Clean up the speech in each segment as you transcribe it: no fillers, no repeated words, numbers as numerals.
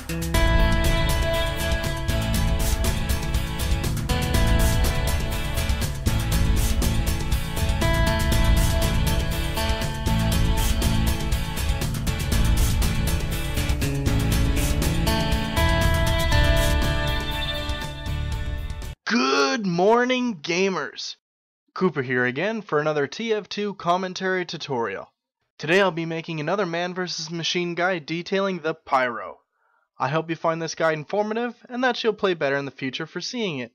Good morning, gamers! Cooper here again for another TF2 commentary tutorial. Today I'll be making another man vs. machine guide detailing the Pyro. I hope you find this guide informative and that you'll play better in the future for seeing it.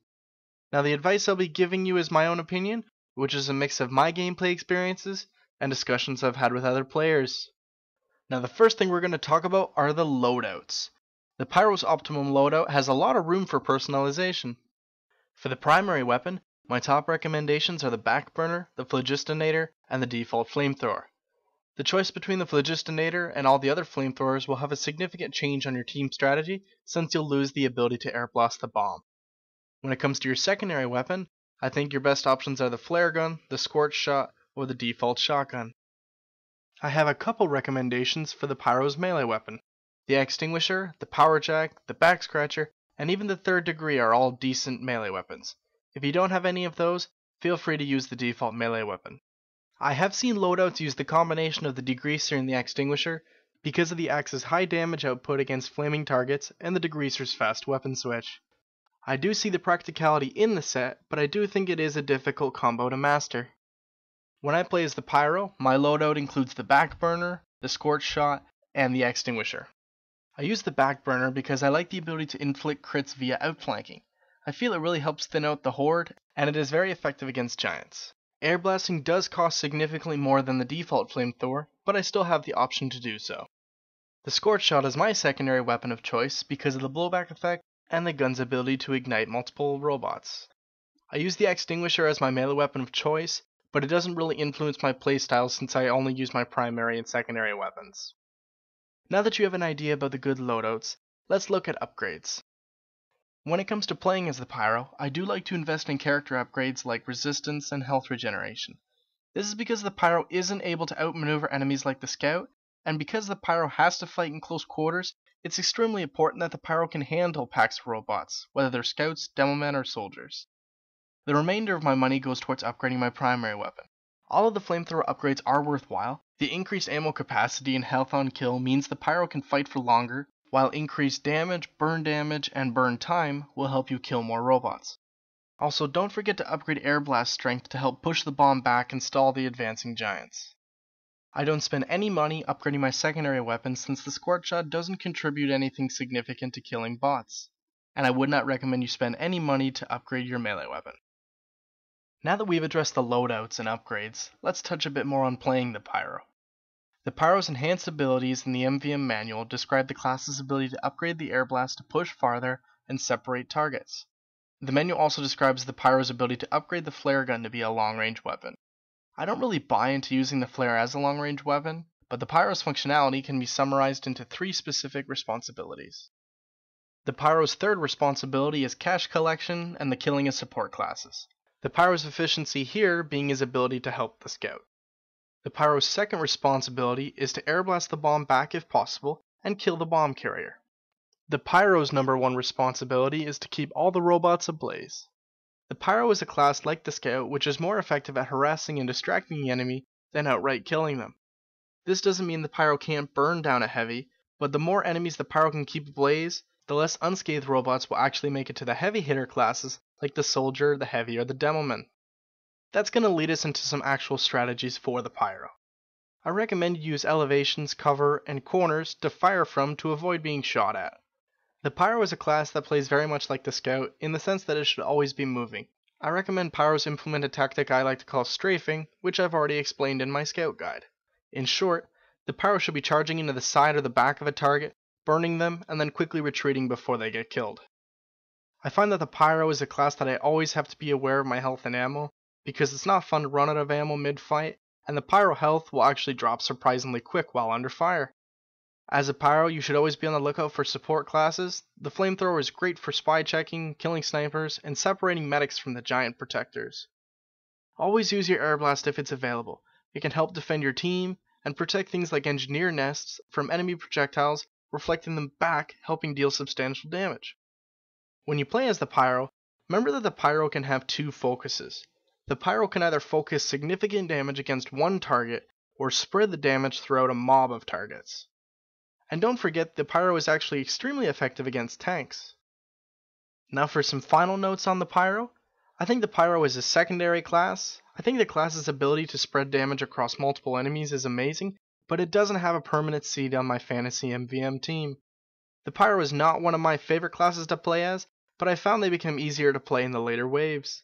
Now the advice I'll be giving you is my own opinion, which is a mix of my gameplay experiences and discussions I've had with other players. Now the first thing we're going to talk about are the loadouts. The Pyro's optimum loadout has a lot of room for personalization. For the primary weapon, my top recommendations are the backburner, the phlogistinator, and the default flamethrower. The choice between the phlogistinator and all the other flamethrowers will have a significant change on your team strategy since you'll lose the ability to air blast the bomb. When it comes to your secondary weapon, I think your best options are the flare gun, the scorch shot, or the default shotgun. I have a couple recommendations for the Pyro's melee weapon. The extinguisher, the power jack, the back scratcher, and even the third degree are all decent melee weapons. If you don't have any of those, feel free to use the default melee weapon. I have seen loadouts use the combination of the degreaser and the extinguisher because of the axe's high damage output against flaming targets and the degreaser's fast weapon switch. I do see the practicality in the set, but I do think it is a difficult combo to master. When I play as the Pyro, my loadout includes the backburner, the scorch shot, and the extinguisher. I use the backburner because I like the ability to inflict crits via outflanking. I feel it really helps thin out the horde, and it is very effective against giants. Air blasting does cost significantly more than the default flamethrower, but I still have the option to do so. The scorch shot is my secondary weapon of choice because of the blowback effect and the gun's ability to ignite multiple robots. I use the extinguisher as my melee weapon of choice, but it doesn't really influence my playstyle since I only use my primary and secondary weapons. Now that you have an idea about the good loadouts, let's look at upgrades. When it comes to playing as the Pyro, I do like to invest in character upgrades like resistance and health regeneration. This is because the Pyro isn't able to outmaneuver enemies like the Scout, and because the Pyro has to fight in close quarters, it's extremely important that the Pyro can handle packs of robots, whether they're Scouts, Demomen, or soldiers. The remainder of my money goes towards upgrading my primary weapon. All of the flamethrower upgrades are worthwhile. The increased ammo capacity and health on kill means the Pyro can fight for longer, while increased damage, and burn time will help you kill more robots. Also, don't forget to upgrade air blast strength to help push the bomb back and stall the advancing giants. I don't spend any money upgrading my secondary weapon since the scorch shot doesn't contribute anything significant to killing bots, and I would not recommend you spend any money to upgrade your melee weapon. Now that we've addressed the loadouts and upgrades, let's touch a bit more on playing the Pyro. The Pyro's enhanced abilities in the MVM manual describe the class's ability to upgrade the air blast to push farther and separate targets. The menu also describes the Pyro's ability to upgrade the flare gun to be a long-range weapon. I don't really buy into using the flare as a long-range weapon, but the Pyro's functionality can be summarized into 3 specific responsibilities. The Pyro's third responsibility is cash collection and the killing of support classes. The Pyro's efficiency here being his ability to help the Scout. The Pyro's second responsibility is to air blast the bomb back if possible and kill the bomb carrier. The Pyro's number 1 responsibility is to keep all the robots ablaze. The Pyro is a class like the Scout which is more effective at harassing and distracting the enemy than outright killing them. This doesn't mean the Pyro can't burn down a heavy, but the more enemies the Pyro can keep ablaze, the less unscathed robots will actually make it to the heavy hitter classes like the Soldier, the Heavy, or the Demoman. That's going to lead us into some actual strategies for the Pyro. I recommend you use elevations, cover, and corners to fire from to avoid being shot at. The Pyro is a class that plays very much like the Scout in the sense that it should always be moving. I recommend Pyros implement a tactic I like to call strafing, which I've already explained in my Scout guide. In short, the Pyro should be charging into the side or the back of a target, burning them, and then quickly retreating before they get killed. I find that the Pyro is a class that I always have to be aware of my health and ammo, because it's not fun to run out of ammo mid-fight, and the Pyro health will actually drop surprisingly quick while under fire. As a Pyro, you should always be on the lookout for support classes. The flamethrower is great for spy checking, killing snipers, and separating medics from the giant protectors. Always use your air blast if it's available. It can help defend your team, and protect things like engineer nests from enemy projectiles reflecting them back, helping deal substantial damage. When you play as the Pyro, remember that the Pyro can have two focuses. The Pyro can either focus significant damage against one target, or spread the damage throughout a mob of targets. And don't forget, the Pyro is actually extremely effective against tanks. Now for some final notes on the Pyro. I think the Pyro is a secondary class. I think the class's ability to spread damage across multiple enemies is amazing, but it doesn't have a permanent seat on my fantasy MVM team. The Pyro is not one of my favorite classes to play as, but I found they become easier to play in the later waves.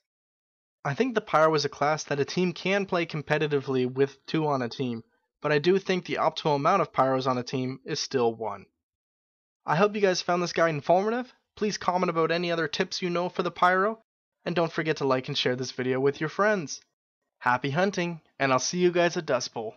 I think the Pyro is a class that a team can play competitively with 2 on a team, but I do think the optimal amount of Pyros on a team is still 1. I hope you guys found this guide informative. Please comment about any other tips you know for the Pyro, and don't forget to like and share this video with your friends. Happy hunting, and I'll see you guys at Dust Bowl.